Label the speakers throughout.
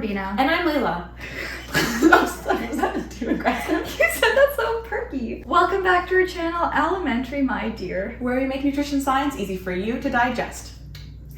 Speaker 1: Rubina.
Speaker 2: And I'm Layla. Was that too aggressive?
Speaker 1: You said that so perky. Welcome back to our channel, Elementary, my dear.
Speaker 2: Where we make nutrition science easy for you to digest.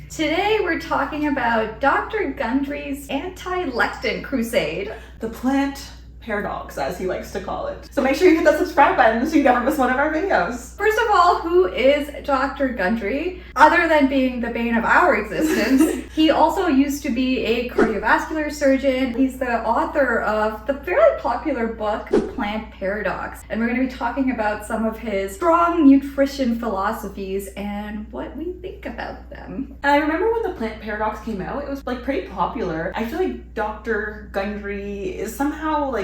Speaker 1: Today we're talking about Dr. Gundry's anti-lectin crusade.
Speaker 2: The plant paradox, as he likes to call it. So make sure you hit that subscribe button so you never miss one of our videos.
Speaker 1: First of all, who is Dr. Gundry? Other than being the bane of our existence, he also used to be a cardiovascular surgeon. He's the author of the fairly popular book, The Plant Paradox. And we're going to be talking about some of his strong nutrition philosophies and what we think about them.
Speaker 2: And I remember when The Plant Paradox came out, it was pretty popular. I feel like Dr. Gundry is somehow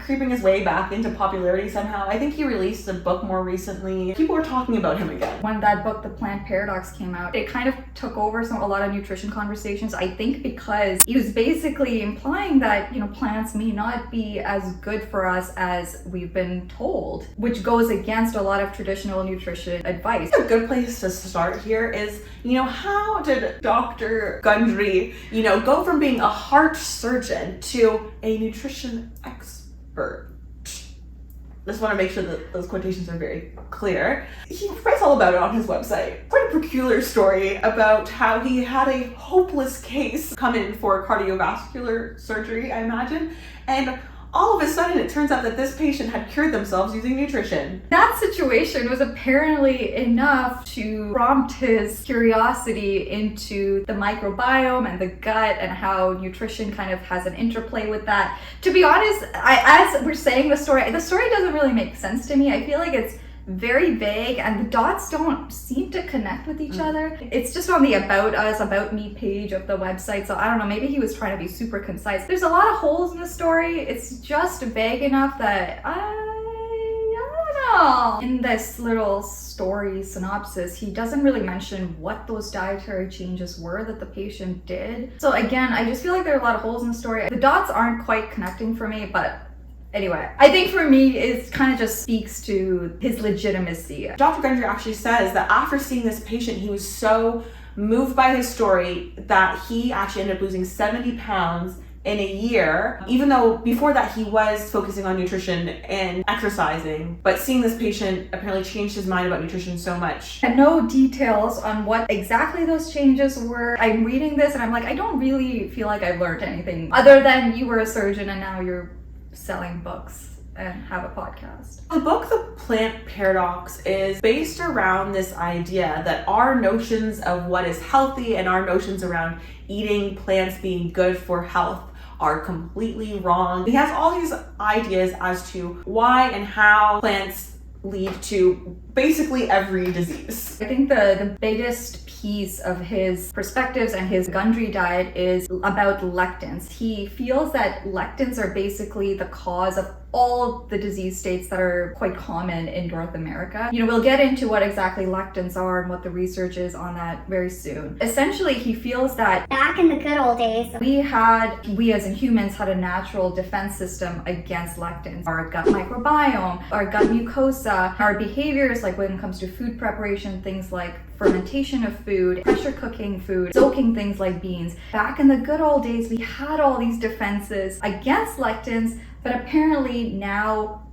Speaker 2: creeping his way back into popularity somehow. I think he released a book more recently. People were talking about him again.
Speaker 1: When that book, The Plant Paradox, came out, it kind of took over a lot of nutrition conversations, I think because he was basically implying that, plants may not be as good for us as we've been told, which goes against a lot of traditional nutrition advice.
Speaker 2: A good place to start here is, how did Dr. Gundry, go from being a heart surgeon to a nutrition expert? Just want to make sure that those quotations are very clear. He writes all about it on his website. Quite a peculiar story about how he had a hopeless case come in for cardiovascular surgery, I imagine, and all of a sudden it turns out that this patient had cured themselves using nutrition.
Speaker 1: That situation was apparently enough to prompt his curiosity into the microbiome and the gut and how nutrition kind of has an interplay with that. To be honest, as we're saying the story doesn't really make sense to me. I feel like it's very vague and the dots don't seem to connect with each other. It's just on the About Us, About Me page of the website, so I don't know, maybe he was trying to be super concise. There's a lot of holes in the story. It's just vague enough that I don't know. In this little story synopsis, he doesn't really mention what those dietary changes were that the patient did. So again, I just feel like there are a lot of holes in the story. The dots aren't quite connecting for me, but anyway, I think for me, it kind of just speaks to his legitimacy.
Speaker 2: Dr. Gundry actually says that after seeing this patient, he was so moved by his story that he actually ended up losing 70 pounds in a year, even though before that he was focusing on nutrition and exercising. But seeing this patient apparently changed his mind about nutrition so much.
Speaker 1: And no details on what exactly those changes were. I'm reading this and I'm like, I don't really feel like I've learned anything other than you were a surgeon and now you're selling books and have a podcast.
Speaker 2: The book, The Plant Paradox, is based around this idea that our notions of what is healthy and our notions around eating plants being good for health are completely wrong. He has all these ideas as to why and how plants lead to basically every disease.
Speaker 1: I think the biggest piece of his perspectives and his Gundry diet is about lectins. He feels that lectins are basically the cause of all the disease states that are quite common in North America. We'll get into what exactly lectins are and what the research is on that very soon. Essentially, he feels that
Speaker 3: back in the good old days,
Speaker 1: we as in humans had a natural defense system against lectins. Our gut microbiome, our gut mucosa, our behaviors like when it comes to food preparation, things like fermentation of food, pressure cooking food, soaking things like beans. Back in the good old days, we had all these defenses against lectins, but apparently now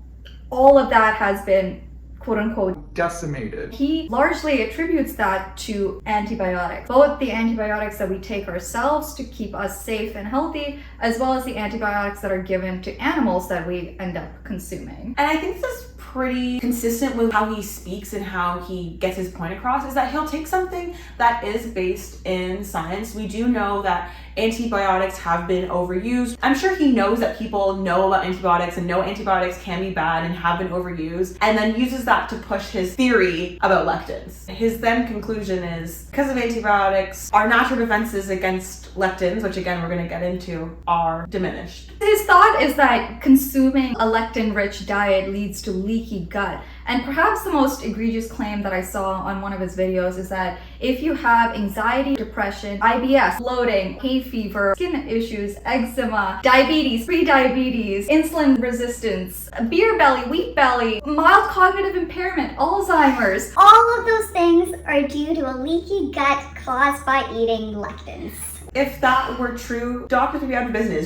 Speaker 1: all of that has been quote unquote
Speaker 4: decimated.
Speaker 1: He largely attributes that to antibiotics, both the antibiotics that we take ourselves to keep us safe and healthy, as well as the antibiotics that are given to animals that we end up consuming.
Speaker 2: And I think this is pretty consistent with how he speaks and how he gets his point across, is that he'll take something that is based in science. We do know that antibiotics have been overused. I'm sure he knows that people know about antibiotics and know antibiotics can be bad and have been overused, and then uses that to push his theory about lectins. His then conclusion is, because of antibiotics, our natural defenses against lectins, which again we're going to get into, are diminished.
Speaker 1: His thought is that consuming a lectin-rich diet leads to leaky gut. And perhaps the most egregious claim that I saw on one of his videos is that if you have anxiety, depression, IBS, bloating, hay fever, skin issues, eczema, diabetes, pre-diabetes, insulin resistance, beer belly, wheat belly, mild cognitive impairment, Alzheimer's,
Speaker 3: all of those things are due to a leaky gut caused by eating lectins.
Speaker 2: If that were true, doctors would be out of business.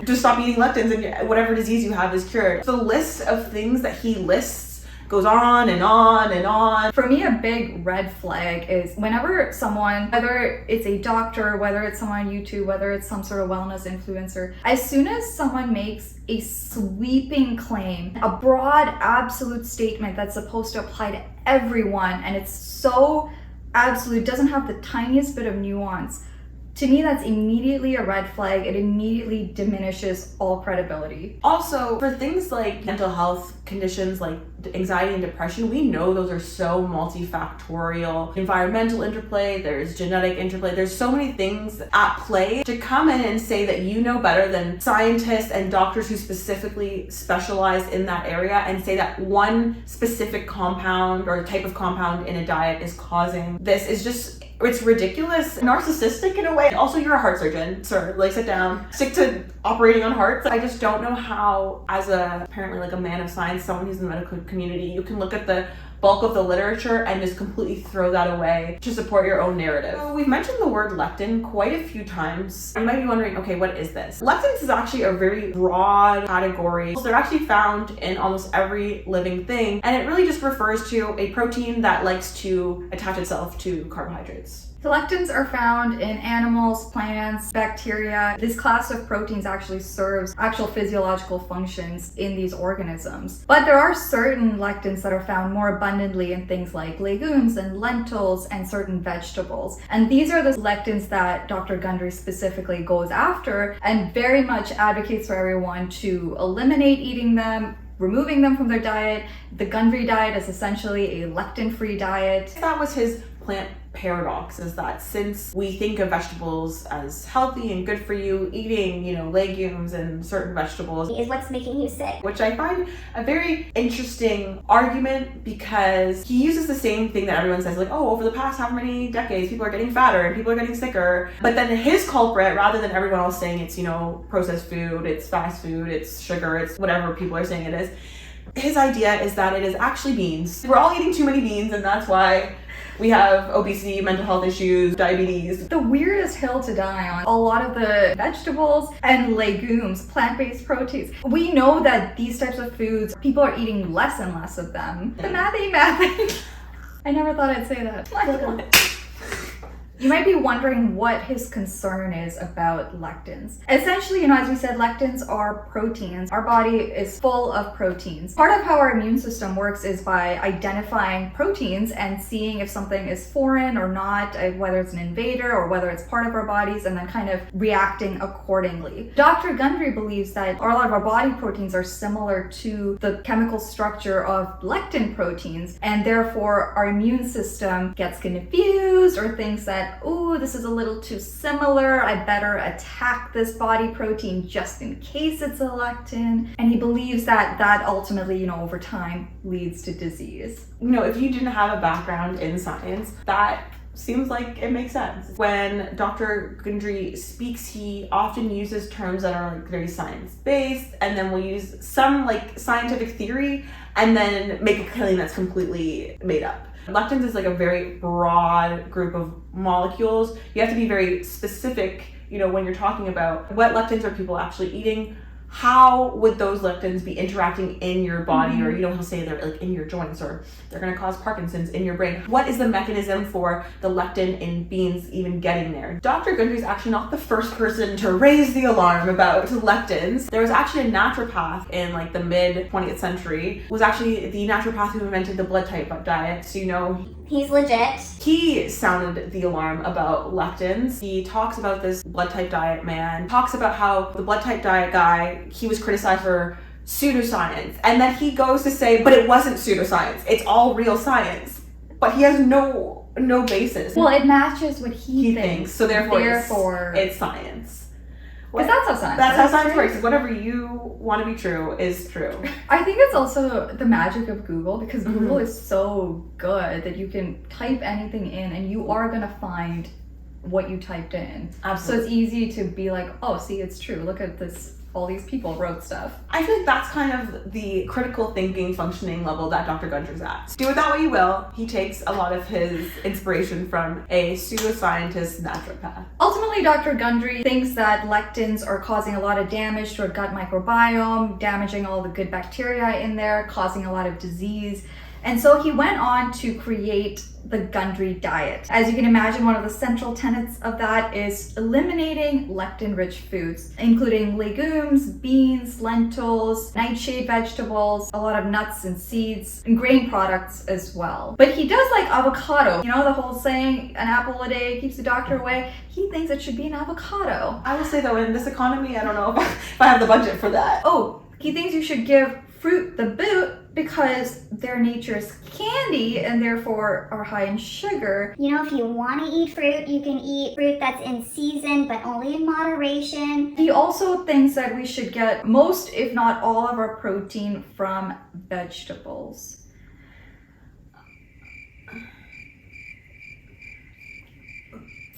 Speaker 2: Just stop eating lectins and whatever disease you have is cured. The list of things that he lists goes on and on and on.
Speaker 1: For me, a big red flag is whenever someone, whether it's a doctor, whether it's someone on YouTube, whether it's some sort of wellness influencer, as soon as someone makes a sweeping claim, a broad absolute statement that's supposed to apply to everyone, and it's so absolute, doesn't have the tiniest bit of nuance, to me, that's immediately a red flag. It immediately diminishes all credibility.
Speaker 2: Also, for things like mental health conditions like anxiety and depression, we know those are so multifactorial. Environmental interplay, there's genetic interplay, there's so many things at play. To come in and say that you know better than scientists and doctors who specifically specialize in that area and say that one specific compound or type of compound in a diet is causing this is just, it's ridiculous, narcissistic in a way. Also, you're a heart surgeon, sir. Like, sit down, stick to operating on hearts. I just don't know how, as apparently like a man of science, someone who's in the medical community, you can look at the bulk of the literature and just completely throw that away to support your own narrative. So we've mentioned the word lectin quite a few times. You might be wondering, okay, what is this? Lectins is actually a very broad category. They're actually found in almost every living thing, and it really just refers to a protein that likes to attach itself to carbohydrates.
Speaker 1: The lectins are found in animals, plants, bacteria. This class of proteins actually serves actual physiological functions in these organisms. But there are certain lectins that are found more abundantly in things like legumes and lentils and certain vegetables. And these are the lectins that Dr. Gundry specifically goes after and very much advocates for everyone to eliminate eating them, removing them from their diet. The Gundry diet is essentially a lectin-free diet.
Speaker 2: That was his plant paradox, is that since we think of vegetables as healthy and good for you, eating, legumes and certain vegetables
Speaker 3: is what's making you sick.
Speaker 2: Which I find a very interesting argument, because he uses the same thing that everyone says, like, oh, over the past how many decades, people are getting fatter and people are getting sicker. But then his culprit, rather than everyone else saying it's, processed food, it's fast food, it's sugar, it's whatever people are saying it is, his idea is that it is actually beans. We're all eating too many beans, and that's why we have obesity, mental health issues, diabetes.
Speaker 1: The weirdest hill to die on, a lot of the vegetables and legumes, plant-based proteins. We know that these types of foods, people are eating less and less of them. The mathy. I never thought I'd say that. You might be wondering what his concern is about lectins. Essentially, as we said, lectins are proteins. Our body is full of proteins. Part of how our immune system works is by identifying proteins and seeing if something is foreign or not, whether it's an invader or whether it's part of our bodies, and then kind of reacting accordingly. Dr. Gundry believes that a lot of our body proteins are similar to the chemical structure of lectin proteins, and therefore our immune system gets confused or thinks that, ooh, this is a little too similar, I better attack this body protein just in case it's a lectin. And he believes that ultimately, over time leads to disease.
Speaker 2: If you didn't have a background in science, that seems like it makes sense. When Dr. Gundry speaks, he often uses terms that are very science-based, and then we'll use some scientific theory and then make a claim that's completely made up. Lectins is a very broad group of molecules. You have to be very specific, when you're talking about what lectins are people actually eating. How would those lectins be interacting in your body? Or he'll say they're in your joints, or they're going to cause Parkinson's in your brain. What is the mechanism for the lectin in beans even getting there? Dr. Gundry is actually not the first person to raise the alarm about lectins. There was actually a naturopath in the mid 20th century. It was actually the naturopath who invented the blood type diet. So
Speaker 3: he's legit.
Speaker 2: He sounded the alarm about lectins. He talks about this blood type diet man, talks about how the blood type diet guy, he was criticized for pseudoscience, and then he goes to say, but it wasn't pseudoscience, it's all real science. But he has no basis.
Speaker 1: Well, it matches what he thinks.
Speaker 2: So therefore it's science.
Speaker 1: Because that's how science
Speaker 2: That's
Speaker 1: works,
Speaker 2: how science
Speaker 1: right?
Speaker 2: works. Whatever you want to be true is true.
Speaker 1: I think it's also the magic of Google, because Google is so good that you can type anything in and you are going to find what you typed in.
Speaker 2: Absolutely.
Speaker 1: So it's easy to be like, oh, see, it's true. Look at this. All these people wrote stuff. I
Speaker 2: feel like that's kind of the critical thinking functioning level that Dr. Gundry's at. Do it that way you will. He takes a lot of his inspiration from a pseudoscientist naturopath.
Speaker 1: Ultimately, Ultimately, Dr. Gundry thinks that lectins are causing a lot of damage to our gut microbiome, damaging all the good bacteria in there, causing a lot of disease. And so he went on to create the Gundry diet. As you can imagine, one of the central tenets of that is eliminating lectin-rich foods, including legumes, beans, lentils, nightshade vegetables, a lot of nuts and seeds, and grain products as well. But he does like avocado. You know the whole saying, an apple a day keeps the doctor away? He thinks it should be an avocado.
Speaker 2: I will say though, in this economy, I don't know if I have the budget for that.
Speaker 1: Oh, he thinks you should give fruit the boot because they're nature's candy and therefore are high in sugar.
Speaker 3: You know, if you want to eat fruit, you can eat fruit that's in season, but only in moderation.
Speaker 1: He also thinks that we should get most, if not all, of our protein from vegetables.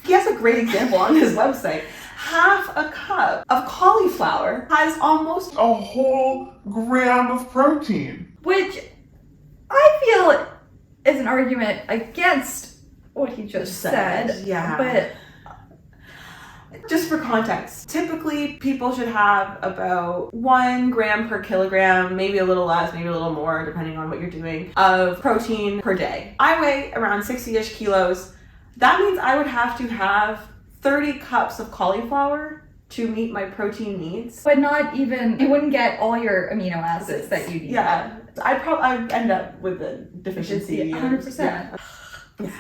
Speaker 2: He has a great example on his website. Half a cup of cauliflower has almost
Speaker 4: a whole gram of protein.
Speaker 1: Which I feel is an argument against what he just said.
Speaker 2: Yeah.
Speaker 1: But
Speaker 2: just for context, typically people should have about 1 gram per kilogram, maybe a little less, maybe a little more, depending on what you're doing, of protein per day. I weigh around 60-ish kilos. That means I would have to have 30 cups of cauliflower to meet my protein needs.
Speaker 1: But not even, you wouldn't get all your amino acids that you need.
Speaker 2: Yeah. I'd end up with a deficiency.
Speaker 1: 100%. Yeah.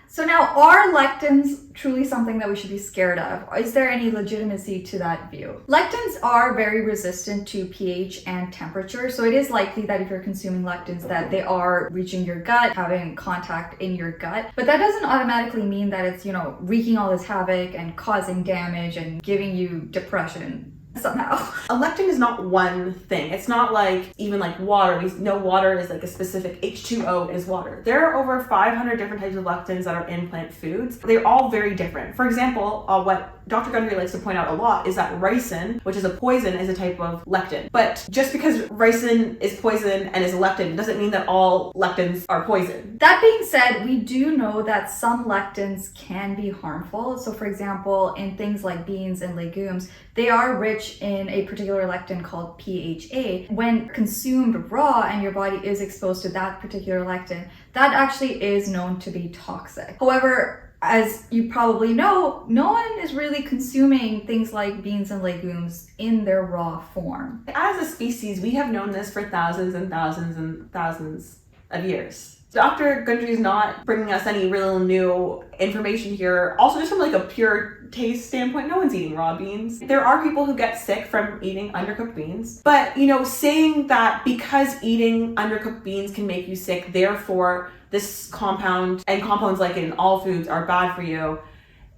Speaker 1: So now, are lectins truly something that we should be scared of? Is there any legitimacy to that view? Lectins are very resistant to pH and temperature, so it is likely that if you're consuming lectins that they are reaching your gut, having contact in your gut. But that doesn't automatically mean that it's, wreaking all this havoc and causing damage and giving you depression somehow.
Speaker 2: A lectin is not one thing. It's not like even like water. We know water is like a specific H2O is water. There are over 500 different types of lectins that are in plant foods. They're all very different. For example, what Dr. Gundry likes to point out a lot is that ricin, which is a poison, is a type of lectin. But just because ricin is poison and is a lectin doesn't mean that all lectins are poison.
Speaker 1: That being said, we do know that some lectins can be harmful. So for example, in things like beans and legumes, they are rich in a particular lectin called PHA. When consumed raw and your body is exposed to that particular lectin, that actually is known to be toxic. However, as you probably know, no one is really consuming things like beans and legumes in their raw form.
Speaker 2: As a species, we have known this for thousands and thousands and thousands of years. Dr. Gundry is not bringing us any real new information here. Also, just from like a pure taste standpoint, no one's eating raw beans. There are people who get sick from eating undercooked beans. But, saying that because eating undercooked beans can make you sick, therefore this compound and compounds like in all foods are bad for you,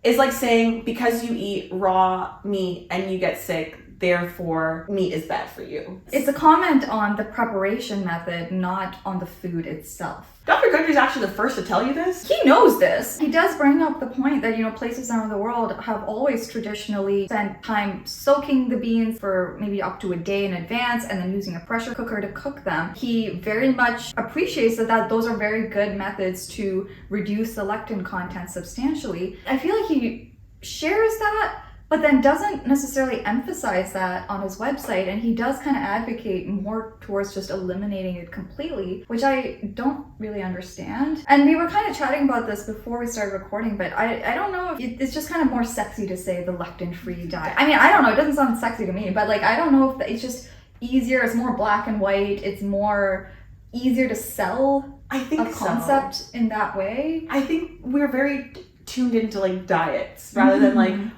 Speaker 2: is like saying because you eat raw meat and you get sick, therefore meat is bad for you.
Speaker 1: It's a comment on the preparation method, not on the food itself.
Speaker 2: Dr. Gundry is actually the first to tell you this.
Speaker 1: He knows this. He does bring up the point that, places around the world have always traditionally spent time soaking the beans for maybe up to a day in advance and then using a pressure cooker to cook them. He very much appreciates that those are very good methods to reduce the lectin content substantially. I feel like he shares that, but then doesn't necessarily emphasize that on his website, and he does kind of advocate more towards just eliminating it completely, which I don't really understand. And we were kind of chatting about this before we started recording, but I don't know if it's just kind of more sexy to say the lectin-free diet. I mean, I don't know, it doesn't sound sexy to me, but I don't know if it's just easier, it's more black and white, it's more easier to sell
Speaker 2: I think
Speaker 1: a concept in that way.
Speaker 2: I think we're very tuned into diets rather than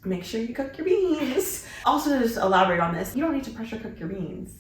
Speaker 2: make sure you cook your beans. Also, to just elaborate on this, you don't need to pressure cook your beans.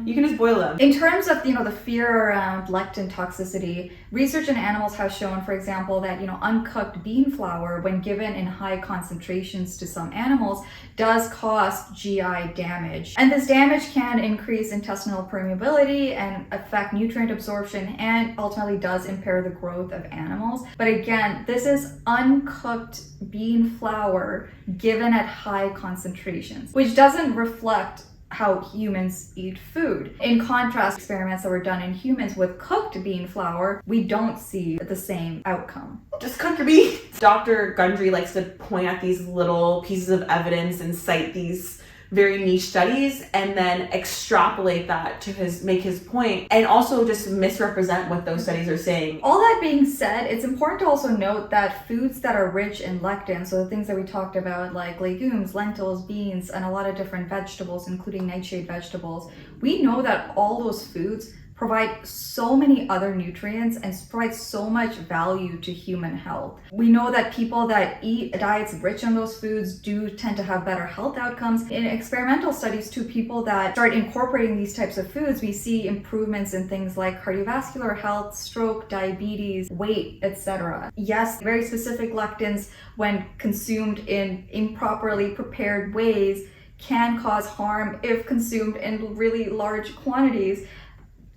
Speaker 2: You can just boil them.
Speaker 1: In terms of, the fear around lectin toxicity, research in animals has shown, for example, that, uncooked bean flour, when given in high concentrations to some animals, does cause GI damage. And this damage can increase intestinal permeability and affect nutrient absorption and ultimately does impair the growth of animals. But again, this is uncooked bean flour given at high concentrations, which doesn't reflect how humans eat food. In contrast, experiments that were done in humans with cooked bean flour, we don't see the same outcome.
Speaker 2: Just cook your beans. Dr. Gundry likes to point at these little pieces of evidence and cite these very niche studies and then extrapolate that to make his point, and also just misrepresent what those studies are saying.
Speaker 1: All that being said, it's important to also note that foods that are rich in lectins, so the things that we talked about like legumes, lentils, beans, and a lot of different vegetables, including nightshade vegetables, we know that all those foods provide so many other nutrients and provide so much value to human health. We know that people that eat diets rich in those foods do tend to have better health outcomes. In experimental studies too, people that start incorporating these types of foods, we see improvements in things like cardiovascular health, stroke, diabetes, weight, etc. Yes, very specific lectins, when consumed in improperly prepared ways, can cause harm if consumed in really large quantities.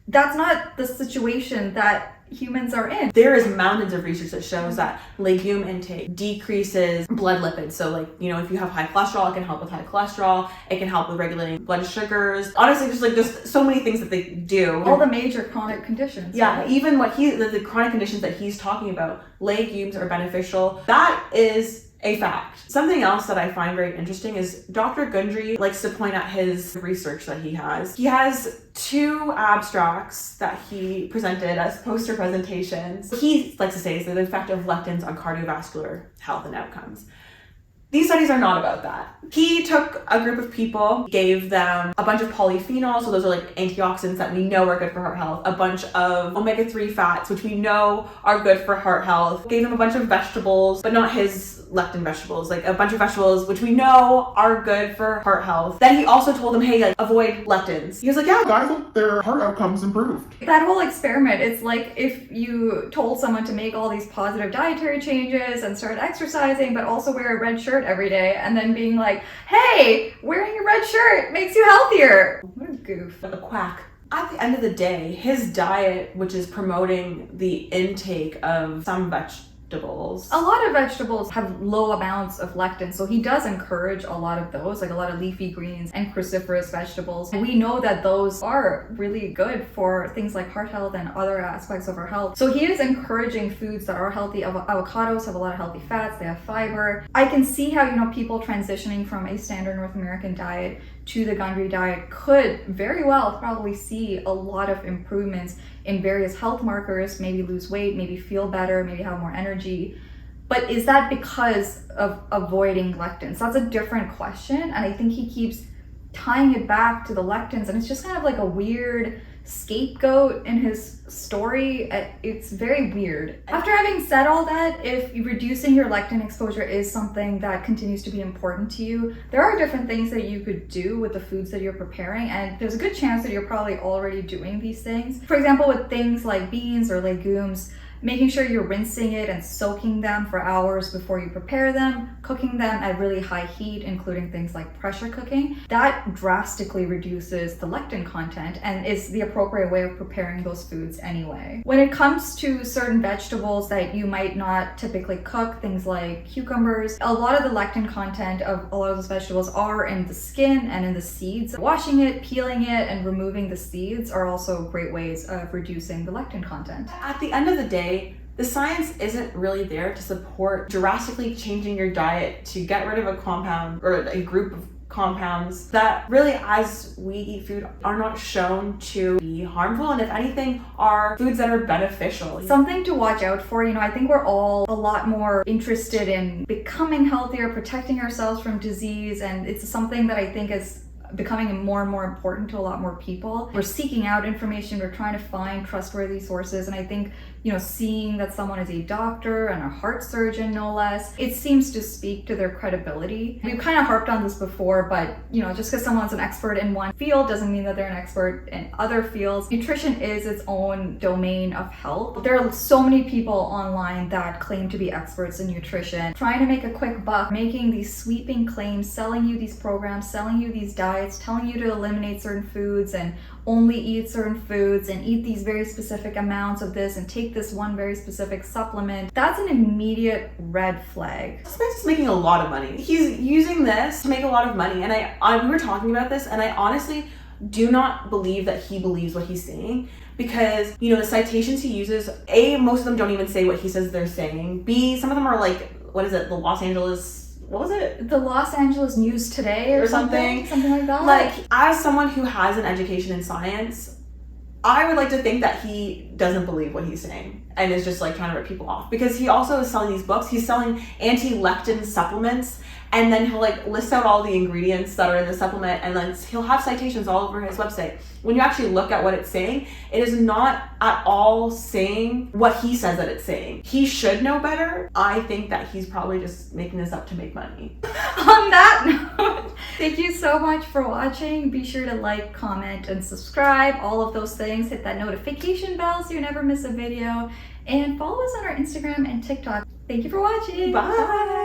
Speaker 1: That's not the situation that humans are in.
Speaker 2: There is mountains of research that shows that legume intake decreases blood lipids. So if you have high cholesterol, it can help with high cholesterol. It can help with regulating blood sugars. Honestly, just so many things that they do.
Speaker 1: All the major chronic conditions.
Speaker 2: Yeah,
Speaker 1: right?
Speaker 2: even the chronic conditions that he's talking about, legumes are beneficial. That is a fact. Something else that I find very interesting is Dr. Gundry likes to point at his research that he has. He has 2 abstracts that he presented as poster presentations. He likes to say is the effect of lectins on cardiovascular health and outcomes. These studies are not about that. He took a group of people, gave them a bunch of polyphenols, so those are like antioxidants that we know are good for heart health, a bunch of omega-3 fats, which we know are good for heart health, gave them a bunch of vegetables, but not his lectin vegetables, like a bunch of vegetables which we know are good for heart health. Then he also told them, hey, avoid lectins. He was like, yeah.
Speaker 4: Guys, look, their heart outcomes improved.
Speaker 1: That whole experiment, it's like if you told someone to make all these positive dietary changes and start exercising, but also wear a red shirt every day, and then being like, hey, wearing a red shirt makes you healthier. What a goof.
Speaker 2: A quack. At the end of the day, his diet, which is promoting the intake of some vegetables.
Speaker 1: A lot of vegetables have low amounts of lectins, so he does encourage a lot of those, like a lot of leafy greens and cruciferous vegetables. And we know that those are really good for things like heart health and other aspects of our health. So he is encouraging foods that are healthy. Avocados have a lot of healthy fats, they have fiber. I can see how, people transitioning from a standard North American diet to the Gundry diet could very well probably see a lot of improvements in various health markers, maybe lose weight, maybe feel better, maybe have more energy. But is that because of avoiding lectins? That's a different question, and I think he keeps tying it back to the lectins, and it's just kind of like a weird scapegoat in his story. It's very weird. After having said all that, if reducing your lectin exposure is something that continues to be important to you, there are different things that you could do with the foods that you're preparing, and there's a good chance that you're probably already doing these things. For example, with things like beans or legumes, making sure you're rinsing it and soaking them for hours before you prepare them, cooking them at really high heat, including things like pressure cooking. That drastically reduces the lectin content and is the appropriate way of preparing those foods anyway. When it comes to certain vegetables that you might not typically cook, things like cucumbers, a lot of the lectin content of a lot of those vegetables are in the skin and in the seeds. Washing it, peeling it, and removing the seeds are also great ways of reducing the lectin content.
Speaker 2: At the end of the day, the science isn't really there to support drastically changing your diet to get rid of a compound or a group of compounds that really, as we eat food, are not shown to be harmful, and if anything, are foods that are beneficial.
Speaker 1: Something to watch out for, I think we're all a lot more interested in becoming healthier, protecting ourselves from disease, and it's something that I think is becoming more and more important to a lot more people. We're seeking out information, we're trying to find trustworthy sources, and I think seeing that someone is a doctor and a heart surgeon, no less, it seems to speak to their credibility. We've kind of harped on this before, but just because someone's an expert in one field doesn't mean that they're an expert in other fields. Nutrition is its own domain of health. There are so many people online that claim to be experts in nutrition, trying to make a quick buck, making these sweeping claims, selling you these programs, selling you these diets, telling you to eliminate certain foods and only eat certain foods and eat these very specific amounts of this and take this one very specific supplement, that's an immediate red flag.
Speaker 2: This man's just making a lot of money. He's using this to make a lot of money. And we were talking about this, and I honestly do not believe that he believes what he's saying, because, you know, the citations he uses, A, most of them don't even say what he says they're saying. B, some of them are like, what is it, the Los Angeles, what was it?
Speaker 1: The Los Angeles News Today or something like that.
Speaker 2: Like, as someone who has an education in science, I would like to think that he doesn't believe what he's saying and is just like trying to rip people off, because he also is selling these books. He's selling anti-lectin supplements, and then he'll like list out all the ingredients that are in the supplement, and then he'll have citations all over his website. When you actually look at what it's saying, it is not at all saying what he says that it's saying. He should know better. I think that he's probably just making this up to make money.
Speaker 1: On that note, thank you so much for watching. Be sure to like, comment, and subscribe, all of those things. Hit that notification bell so you never miss a video, and follow us on our Instagram and TikTok. Thank you for watching.
Speaker 2: Bye.